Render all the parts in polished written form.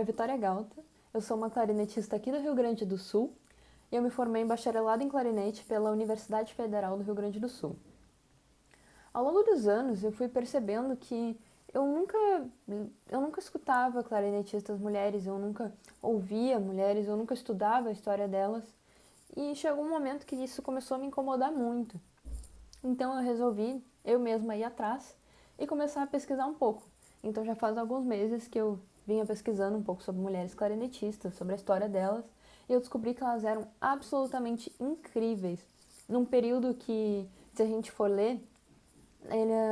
nome é Vitória Galta, eu sou uma clarinetista aqui do Rio Grande do Sul e eu me formei em bacharelado em clarinete pela Universidade Federal do Rio Grande do Sul. Ao longo dos anos, eu fui percebendo que eu nunca escutava clarinetistas mulheres, eu nunca ouvia mulheres, eu nunca estudava a história delas e chegou um momento que isso começou a me incomodar muito. Então eu resolvi, eu mesma ir atrás e começar a pesquisar um pouco. Então já faz alguns meses que eu vinha pesquisando um pouco sobre mulheres clarinetistas, sobre a história delas, e eu descobri que elas eram absolutamente incríveis. Num período que, se a gente for ler,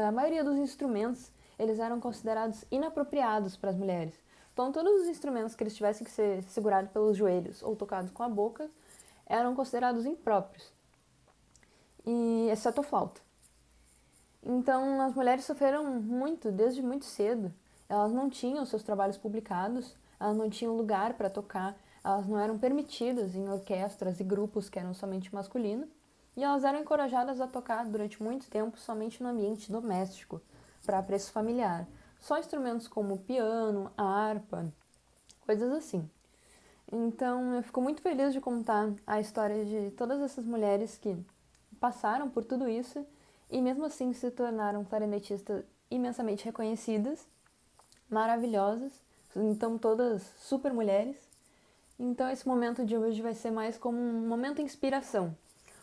a maioria dos instrumentos eles eram considerados inapropriados para as mulheres. Então todos os instrumentos que eles tivessem que ser segurados pelos joelhos ou tocados com a boca eram considerados impróprios, e exceto a flauta. Então, as mulheres sofreram muito, desde muito cedo. Elas não tinham seus trabalhos publicados, elas não tinham lugar para tocar, elas não eram permitidas em orquestras e grupos que eram somente masculinos, e elas eram encorajadas a tocar durante muito tempo somente no ambiente doméstico, para apreço familiar. Só instrumentos como o piano, a harpa, coisas assim. Então, eu fico muito feliz de contar a história de todas essas mulheres que passaram por tudo isso e mesmo assim se tornaram clarinetistas imensamente reconhecidas, maravilhosas, então todas super mulheres. Então esse momento de hoje vai ser mais como um momento de inspiração,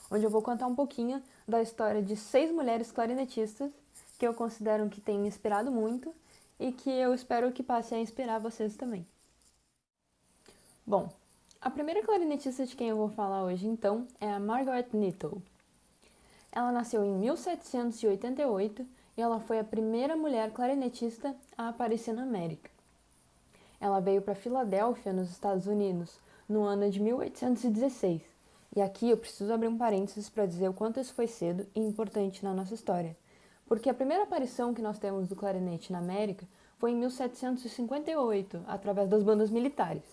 onde eu vou contar um pouquinho da história de 6 mulheres clarinetistas que eu considero que têm me inspirado muito e que eu espero que passe a inspirar vocês também. Bom, a primeira clarinetista de quem eu vou falar hoje então é a Margaret Knittel. Ela nasceu em 1788 e ela foi a primeira mulher clarinetista a aparecer na América. Ela veio para Filadélfia, nos Estados Unidos, no ano de 1816. E aqui eu preciso abrir um parênteses para dizer o quanto isso foi cedo e importante na nossa história. Porque a primeira aparição que nós temos do clarinete na América foi em 1758, através das bandas militares.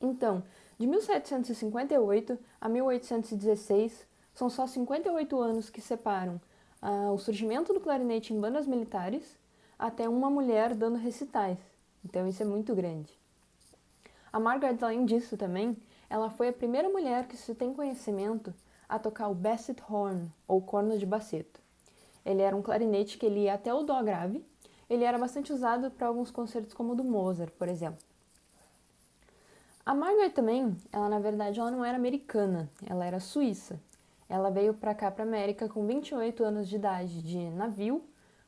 Então, de 1758 a 1816, são só 58 anos que separam o surgimento do clarinete em bandas militares até uma mulher dando recitais. Então isso é muito grande. A Margaret, além disso também, ela foi a primeira mulher que se tem conhecimento a tocar o basset horn, ou corno de baceto. Ele era um clarinete que ele ia até o dó grave. Ele era bastante usado para alguns concertos como o do Mozart, por exemplo. A Margaret também, ela na verdade ela não era americana, ela era suíça. Ela veio para cá, para a América, com 28 anos de idade, de navio,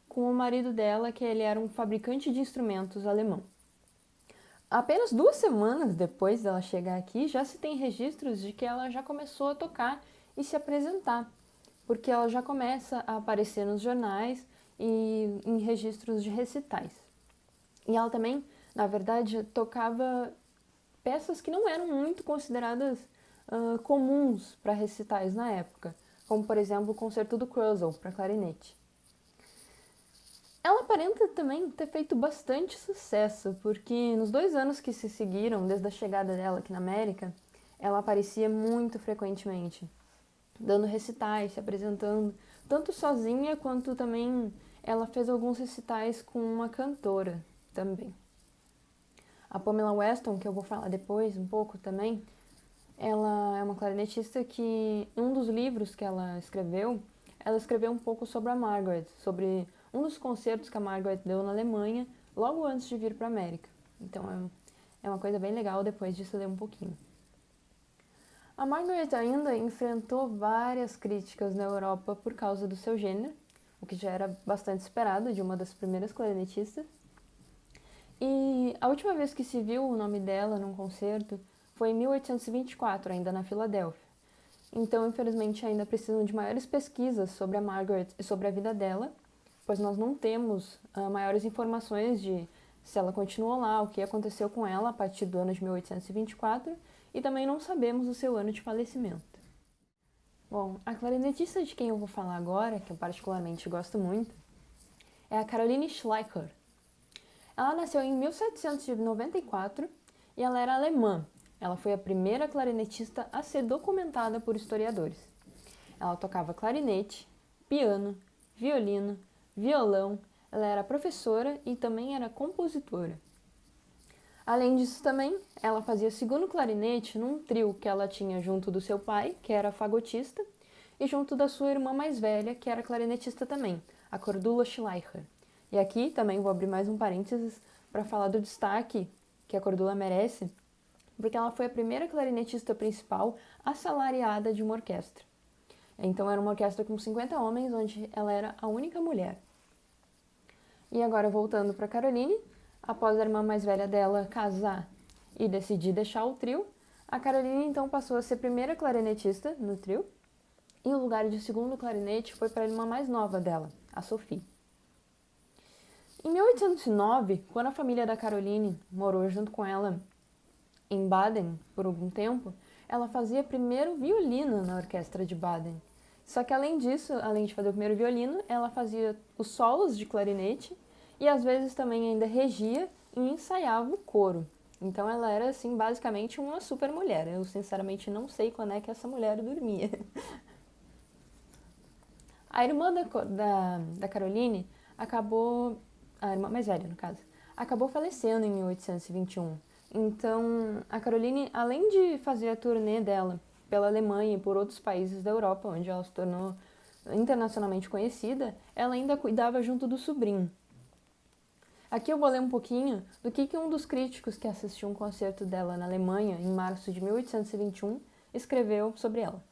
com o marido dela, que ele era um fabricante de instrumentos alemão. Apenas 2 semanas depois dela chegar aqui, já se tem registros de que ela já começou a tocar e se apresentar, porque ela já começa a aparecer nos jornais e em registros de recitais. E ela também, na verdade, tocava peças que não eram muito consideradas comuns para recitais na época, como por exemplo o concerto do Krusell para clarinete. Ela aparenta também ter feito bastante sucesso, porque nos 2 anos que se seguiram desde a chegada dela aqui na América, ela aparecia muito frequentemente, dando recitais, se apresentando, tanto sozinha quanto também ela fez alguns recitais com uma cantora também. A Pamela Weston, que eu vou falar depois um pouco também, ela é uma clarinetista que, em um dos livros que ela escreveu um pouco sobre a Margaret, sobre um dos concertos que a Margaret deu na Alemanha, logo antes de vir para a América. Então é uma coisa bem legal depois disso ler um pouquinho. A Margaret ainda enfrentou várias críticas na Europa por causa do seu gênero, o que já era bastante esperado de uma das primeiras clarinetistas. E a última vez que se viu o nome dela num concerto foi em 1824, ainda na Filadélfia. Então, infelizmente, ainda precisam de maiores pesquisas sobre a Margaret e sobre a vida dela, pois nós não temos maiores informações de se ela continuou lá, o que aconteceu com ela a partir do ano de 1824, e também não sabemos o seu ano de falecimento. Bom, a clarinetista de quem eu vou falar agora, que eu particularmente gosto muito, é a Caroline Schleicher. Ela nasceu em 1794 e ela era alemã. Ela foi a primeira clarinetista a ser documentada por historiadores. Ela tocava clarinete, piano, violino, violão, ela era professora e também era compositora. Além disso também, ela fazia segundo clarinete num trio que ela tinha junto do seu pai, que era fagotista, e junto da sua irmã mais velha, que era clarinetista também, a Cordula Schleicher. E aqui também vou abrir mais um parênteses para falar do destaque que a Cordula merece, porque ela foi a primeira clarinetista principal assalariada de uma orquestra. Então era uma orquestra com 50 homens, onde ela era a única mulher. E agora voltando para Caroline, após a irmã mais velha dela casar e decidir deixar o trio, a Caroline então passou a ser primeira clarinetista no trio, e o lugar de segundo clarinete foi para a irmã mais nova dela, a Sophie. Em 1809, quando a família da Caroline morou junto com ela em Baden por algum tempo, ela fazia primeiro violino na orquestra de Baden. Só que além disso, além de fazer o primeiro violino, ela fazia os solos de clarinete e às vezes também ainda regia e ensaiava o coro. Então ela era, assim, basicamente uma super mulher. Eu sinceramente não sei quando é que essa mulher dormia. A irmã da Caroline acabou, a irmã mais velha no caso, acabou falecendo em 1821. Então a Caroline, além de fazer a turnê dela pela Alemanha e por outros países da Europa, onde ela se tornou internacionalmente conhecida, ela ainda cuidava junto do sobrinho. Aqui eu vou ler um pouquinho do que um dos críticos que assistiu um concerto dela na Alemanha em março de 1821 escreveu sobre ela.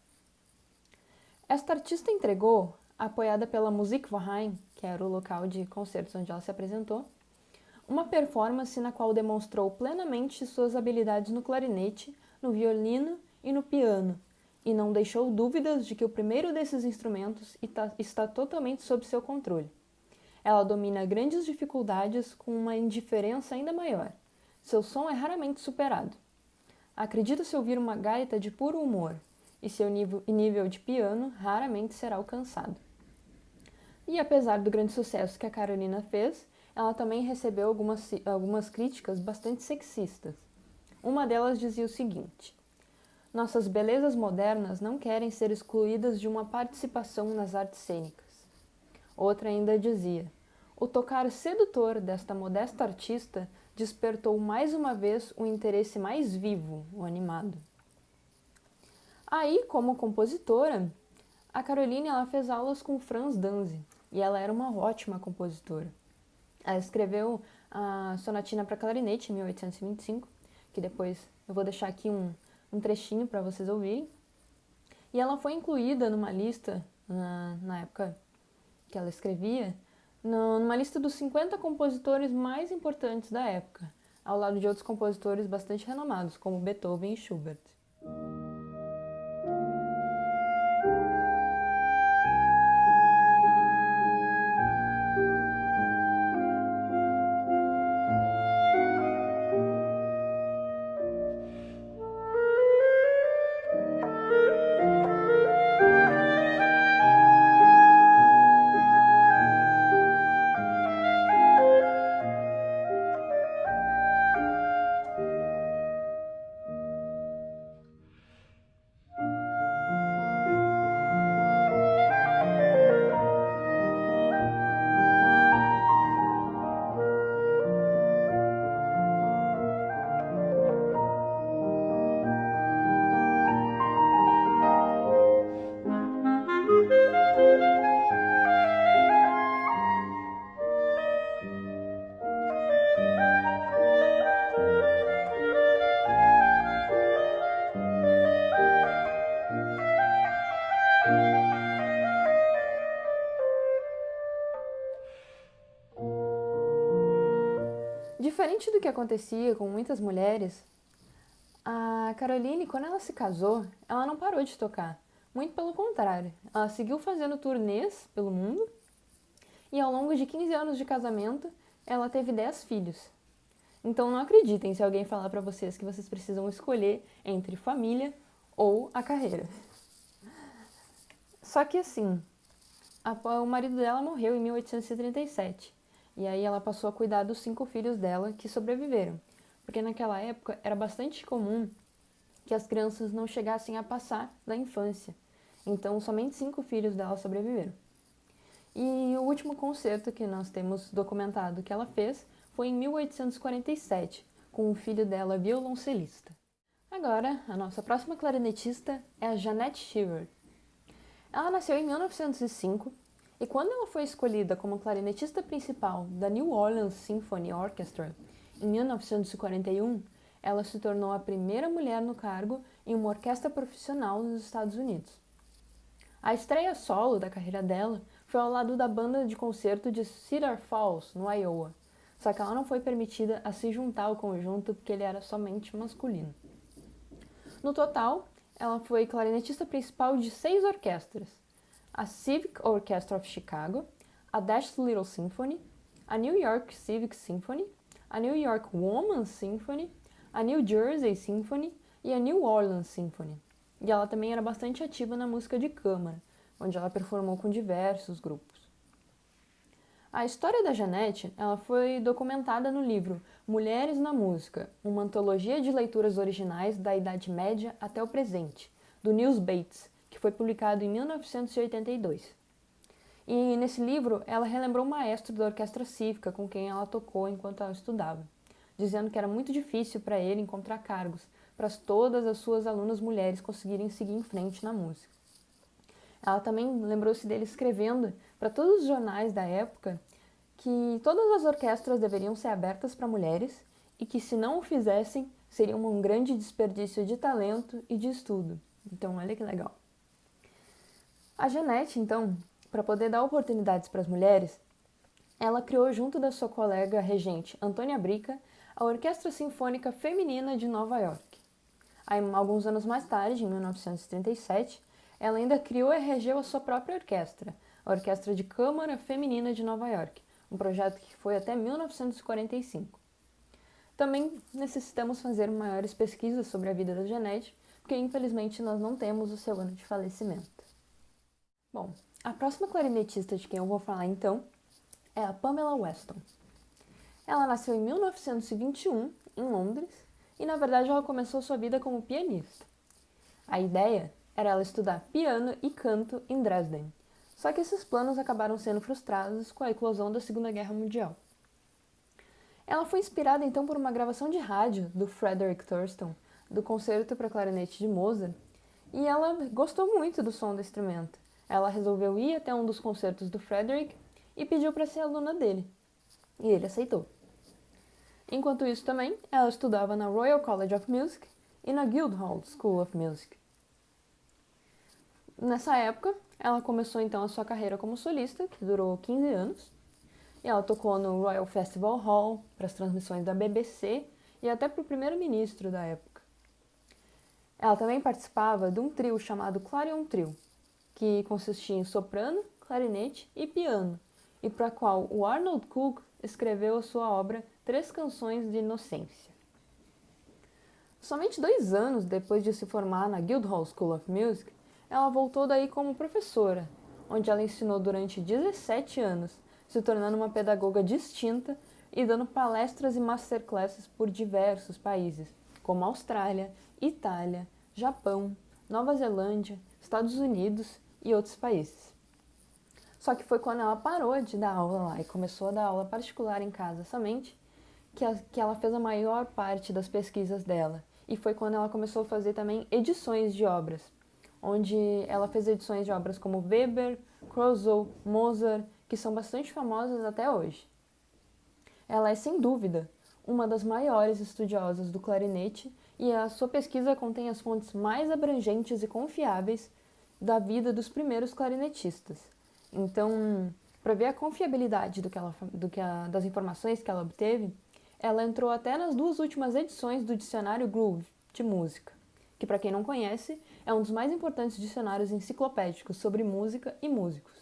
Esta artista entregou, apoiada pela Musikverein, que era o local de concertos onde ela se apresentou, uma performance na qual demonstrou plenamente suas habilidades no clarinete, no violino e no piano, e não deixou dúvidas de que o primeiro desses instrumentos está totalmente sob seu controle. Ela domina grandes dificuldades com uma indiferença ainda maior. Seu som é raramente superado. Acredita-se ouvir uma gaita de puro humor, e seu nível de piano raramente será alcançado. E apesar do grande sucesso que a Carolina fez, ela também recebeu algumas críticas bastante sexistas. Uma delas dizia o seguinte: nossas belezas modernas não querem ser excluídas de uma participação nas artes cênicas. Outra ainda dizia: o tocar sedutor desta modesta artista despertou mais uma vez o interesse mais vivo, o animado. Aí, como compositora, a Caroline ela fez aulas com Franz Danzig, e ela era uma ótima compositora. Ela escreveu a Sonatina para Clarinete, em 1825, que depois eu vou deixar aqui um trechinho para vocês ouvirem. E ela foi incluída numa lista, na época que ela escrevia, numa lista dos 50 compositores mais importantes da época, ao lado de outros compositores bastante renomados, como Beethoven e Schubert. Diferente do que acontecia com muitas mulheres, a Caroline, quando ela se casou, ela não parou de tocar. Muito pelo contrário, ela seguiu fazendo turnês pelo mundo e ao longo de 15 anos de casamento, ela teve 10 filhos. Então não acreditem se alguém falar para vocês que vocês precisam escolher entre família ou a carreira. Só que assim, o marido dela morreu em 1837. E aí ela passou a cuidar dos 5 filhos dela que sobreviveram. Porque naquela época era bastante comum que as crianças não chegassem a passar da infância. Então somente 5 filhos dela sobreviveram. E o último concerto que nós temos documentado que ela fez foi em 1847, com o filho dela violoncelista. Agora, a nossa próxima clarinetista é a Jeanette Cheever. Ela nasceu em 1905 e quando ela foi escolhida como clarinetista principal da New Orleans Symphony Orchestra em 1941, ela se tornou a primeira mulher no cargo em uma orquestra profissional nos Estados Unidos. A estreia solo da carreira dela foi ao lado da banda de concerto de Cedar Falls, no Iowa, só que ela não foi permitida a se juntar ao conjunto porque ele era somente masculino. No total, ela foi clarinetista principal de 6 orquestras: a Civic Orchestra of Chicago, a Dashed Little Symphony, a New York Civic Symphony, a New York Women's Symphony, a New Jersey Symphony e a New Orleans Symphony. E ela também era bastante ativa na música de câmara, onde ela performou com diversos grupos. A história da Jeanette ela foi documentada no livro Mulheres na Música, uma antologia de leituras originais da Idade Média até o presente, do Niels Bates, que foi publicado em 1982. E nesse livro, ela relembrou o maestro da orquestra cívica com quem ela tocou enquanto ela estudava, dizendo que era muito difícil para ele encontrar cargos para todas as suas alunas mulheres conseguirem seguir em frente na música. Ela também lembrou-se dele escrevendo para todos os jornais da época que todas as orquestras deveriam ser abertas para mulheres e que, se não o fizessem, seria um grande desperdício de talento e de estudo. Então, olha que legal. A Jeanette, então, para poder dar oportunidades para as mulheres, ela criou, junto da sua colega regente Antônia Brica, a Orquestra Sinfônica Feminina de Nova York. Aí, alguns anos mais tarde, em 1937, ela ainda criou e regeu a sua própria orquestra, a Orquestra de Câmara Feminina de Nova York, um projeto que foi até 1945. Também necessitamos fazer maiores pesquisas sobre a vida da Jeanette, porque infelizmente nós não temos o seu ano de falecimento. Bom, a próxima clarinetista de quem eu vou falar então é a Pamela Weston. Ela nasceu em 1921, em Londres, e na verdade ela começou sua vida como pianista. A ideia era ela estudar piano e canto em Dresden, só que esses planos acabaram sendo frustrados com a eclosão da Segunda Guerra Mundial. Ela foi inspirada então por uma gravação de rádio do Frederick Thurston, do Concerto para Clarinete de Mozart, e ela gostou muito do som do instrumento. Ela resolveu ir até um dos concertos do Frederick e pediu para ser aluna dele, e ele aceitou. Enquanto isso também, ela estudava na Royal College of Music e na Guildhall School of Music. Nessa época, ela começou então a sua carreira como solista, que durou 15 anos, e ela tocou no Royal Festival Hall, para as transmissões da BBC e até para o primeiro-ministro da época. Ela também participava de um trio chamado Clarion Trio, que consistia em soprano, clarinete e piano, e para a qual o Arnold Cook escreveu a sua obra 3 Canções de Inocência. Somente 2 anos depois de se formar na Guildhall School of Music, ela voltou daí como professora, onde ela ensinou durante 17 anos, se tornando uma pedagoga distinta e dando palestras e masterclasses por diversos países, como Austrália, Itália, Japão, Nova Zelândia, Estados Unidos e outros países. Só que foi quando ela parou de dar aula lá e começou a dar aula particular em casa somente, que ela fez a maior parte das pesquisas dela. E foi quando ela começou a fazer também edições de obras, onde ela fez edições de obras como Weber, Kraussel, Mozart, que são bastante famosas até hoje. Ela é, sem dúvida, uma das maiores estudiosas do clarinete e a sua pesquisa contém as fontes mais abrangentes e confiáveis da vida dos primeiros clarinetistas. Então, para ver a confiabilidade das informações que ela obteve, ela entrou até nas 2 últimas edições do dicionário Groove de música, que, para quem não conhece, é um dos mais importantes dicionários enciclopédicos sobre música e músicos.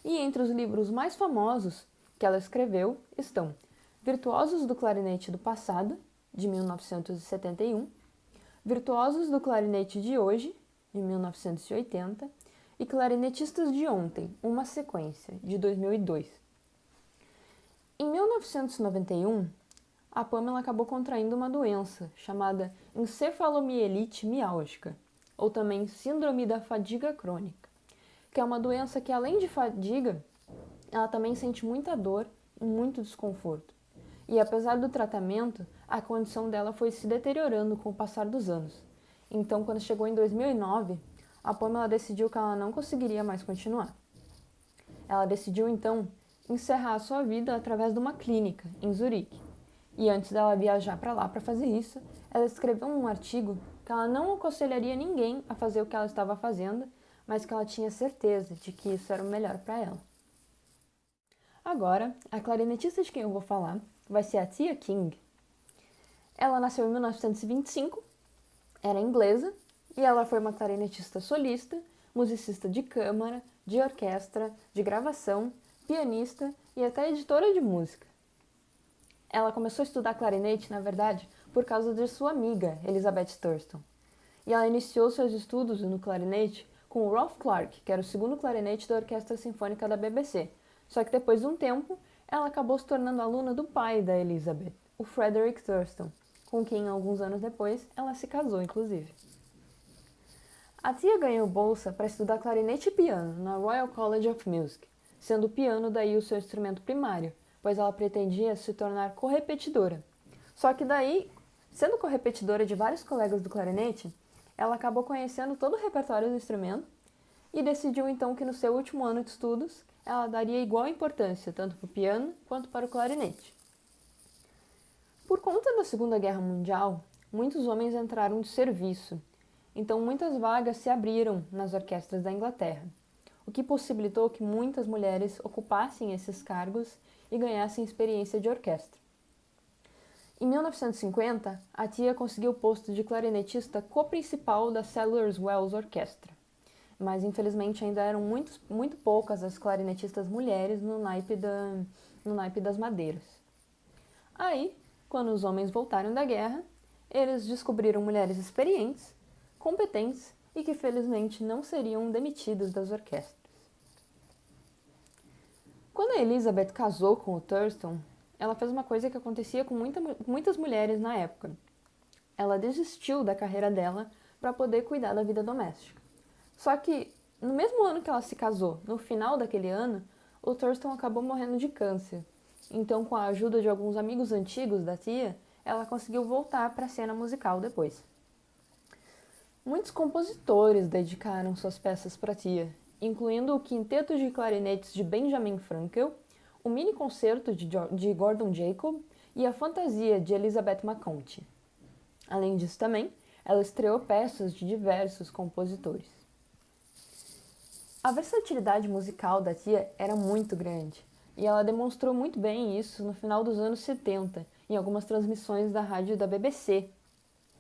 E entre os livros mais famosos que ela escreveu estão Virtuosos do Clarinete do Passado, de 1971, Virtuosos do Clarinete de Hoje, de 1980, e Clarinetistas de Ontem, uma sequência, de 2002. Em 1991, a Pamela acabou contraindo uma doença chamada encefalomielite miálgica, ou também síndrome da fadiga crônica, que é uma doença que, além de fadiga, ela também sente muita dor e muito desconforto. E apesar do tratamento, a condição dela foi se deteriorando com o passar dos anos. Então, quando chegou em 2009, a Pamela decidiu que ela não conseguiria mais continuar. Ela decidiu, então, encerrar a sua vida através de uma clínica, em Zurique. E antes dela viajar para lá para fazer isso, ela escreveu um artigo que ela não aconselharia ninguém a fazer o que ela estava fazendo, mas que ela tinha certeza de que isso era o melhor para ela. Agora, a clarinetista de quem eu vou falar vai ser a Tia King. Ela nasceu em 1925, era inglesa, e ela foi uma clarinetista solista, musicista de câmara, de orquestra, de gravação, pianista e até editora de música. Ela começou a estudar clarinete, na verdade, por causa de sua amiga, Elizabeth Thurston. E ela iniciou seus estudos no clarinete com o Rolf Clark, que era o segundo clarinete da Orquestra Sinfônica da BBC. Só que depois de um tempo, ela acabou se tornando aluna do pai da Elizabeth, o Frederick Thurston, com quem, alguns anos depois, ela se casou, inclusive. A tia ganhou bolsa para estudar clarinete e piano na Royal College of Music, sendo o piano daí o seu instrumento primário, pois ela pretendia se tornar correpetidora. Só que daí, sendo correpetidora de vários colegas do clarinete, ela acabou conhecendo todo o repertório do instrumento e decidiu então que no seu último ano de estudos ela daria igual importância tanto para o piano quanto para o clarinete. Por conta da Segunda Guerra Mundial, muitos homens entraram de serviço, então muitas vagas se abriram nas orquestras da Inglaterra, o que possibilitou que muitas mulheres ocupassem esses cargos e ganhassem experiência de orquestra. Em 1950, a tia conseguiu o posto de clarinetista co-principal da Sadler's Wells Orchestra, mas infelizmente ainda eram muito poucas as clarinetistas mulheres no naipe das madeiras. Aí, quando os homens voltaram da guerra, eles descobriram mulheres experientes, competentes e que felizmente não seriam demitidas das orquestras. Quando a Elizabeth casou com o Thurston, ela fez uma coisa que acontecia com muitas mulheres na época. Ela desistiu da carreira dela para poder cuidar da vida doméstica. Só que, no mesmo ano que ela se casou, no final daquele ano, o Thurston acabou morrendo de câncer. Então, com a ajuda de alguns amigos antigos da tia, ela conseguiu voltar para a cena musical depois. Muitos compositores dedicaram suas peças para a tia, incluindo o Quinteto de Clarinetes de Benjamin Frankel, o Mini Concerto de Gordon Jacob e a Fantasia de Elizabeth McConty. Além disso também, ela estreou peças de diversos compositores. A versatilidade musical da tia era muito grande, e ela demonstrou muito bem isso no final dos anos 70, em algumas transmissões da rádio da BBC.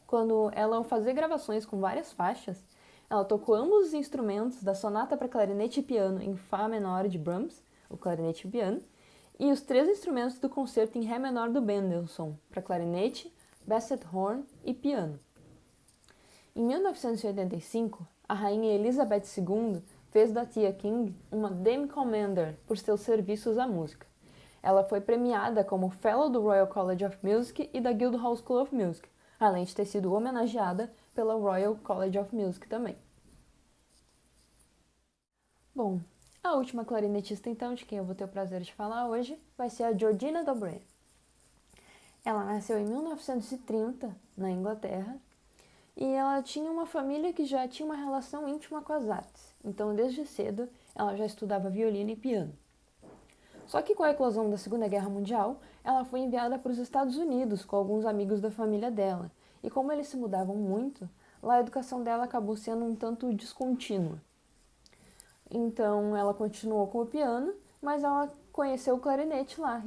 Quando ela, ao fazer gravações com várias faixas, ela tocou ambos os instrumentos da sonata para clarinete e piano em Fá menor de Brahms, o clarinete e piano, e os 3 instrumentos do concerto em Ré menor do Mendelssohn, para clarinete, basset horn e piano. Em 1985, a rainha Elizabeth II fez da tia King uma Dame Commander por seus serviços à música. Ela foi premiada como Fellow do Royal College of Music e da Guildhall School of Music, além de ter sido homenageada pela Royal College of Music também. Bom, a última clarinetista então de quem eu vou ter o prazer de falar hoje vai ser a Georgina Dobré. Ela nasceu em 1930 na Inglaterra e ela tinha uma família que já tinha uma relação íntima com as artes, então desde cedo ela já estudava violino e piano. Só que com a eclosão da Segunda Guerra Mundial, ela foi enviada para os Estados Unidos com alguns amigos da família dela, e como eles se mudavam muito, lá a educação dela acabou sendo um tanto descontínua. Então ela continuou com o piano, mas ela conheceu o clarinete lá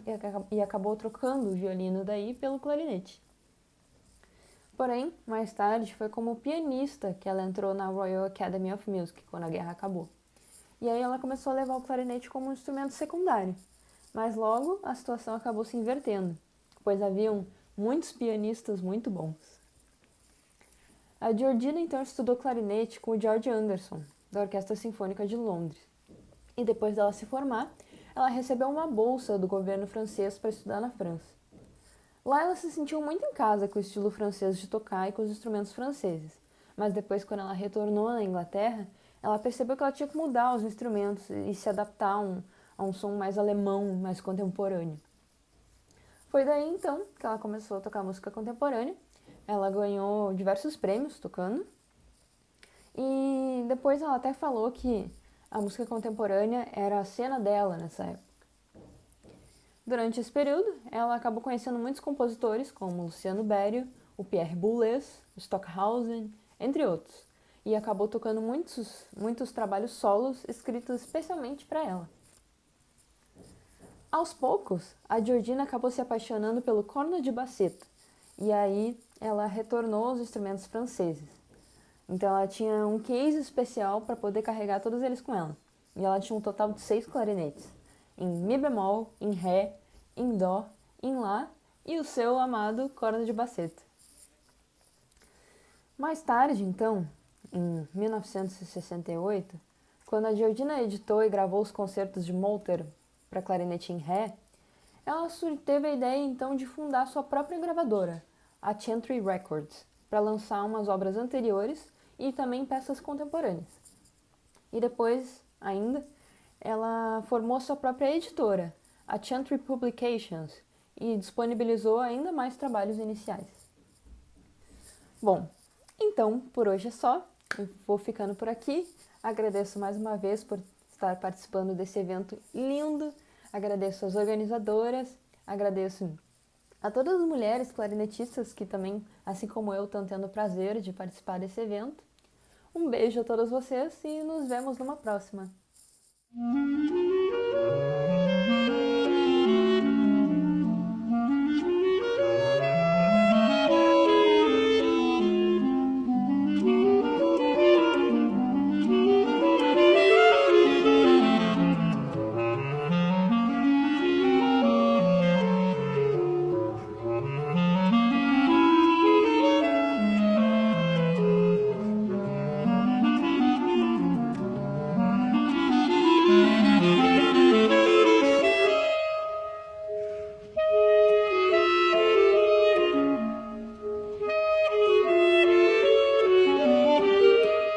e acabou trocando o violino daí pelo clarinete. Porém, mais tarde foi como pianista que ela entrou na Royal Academy of Music quando a guerra acabou. E aí ela começou a levar o clarinete como um instrumento secundário. Mas logo a situação acabou se invertendo, pois haviam muitos pianistas muito bons. A Georgina então estudou clarinete com o George Anderson, da Orquestra Sinfônica de Londres. E depois dela se formar, ela recebeu uma bolsa do governo francês para estudar na França. Lá ela se sentiu muito em casa com o estilo francês de tocar e com os instrumentos franceses, mas depois, quando ela retornou à Inglaterra, ela percebeu que ela tinha que mudar os instrumentos e se adaptar a um som mais alemão, mais contemporâneo. Foi daí então que ela começou a tocar música contemporânea. Ela ganhou diversos prêmios tocando. E depois ela até falou que a música contemporânea era a cena dela nessa época. Durante esse período, ela acabou conhecendo muitos compositores, como Luciano Berio, o Pierre Boulez, o Stockhausen, entre outros, e acabou tocando muitos trabalhos solos escritos especialmente para ela. Aos poucos, a Georgina acabou se apaixonando pelo corno de basseta, e aí ela retornou aos instrumentos franceses. Então ela tinha um case especial para poder carregar todos eles com ela, e ela tinha um total de 6 clarinetes, em Mi bemol, em Ré, em Dó, em Lá e o seu amado corno de basseta. Mais tarde, então, em 1968, quando a Georgina editou e gravou os concertos de Molter para clarinete em Ré, ela teve a ideia então de fundar sua própria gravadora, a Chantry Records, para lançar umas obras anteriores e também peças contemporâneas. E depois, ainda, ela formou sua própria editora, a Chantry Publications, e disponibilizou ainda mais trabalhos iniciais. Bom, então por hoje é só. Eu vou ficando por aqui. Agradeço mais uma vez por estar participando desse evento lindo. Agradeço às organizadoras. Agradeço a todas as mulheres clarinetistas que também, assim como eu, estão tendo o prazer de participar desse evento. Um beijo a todas vocês e nos vemos numa próxima.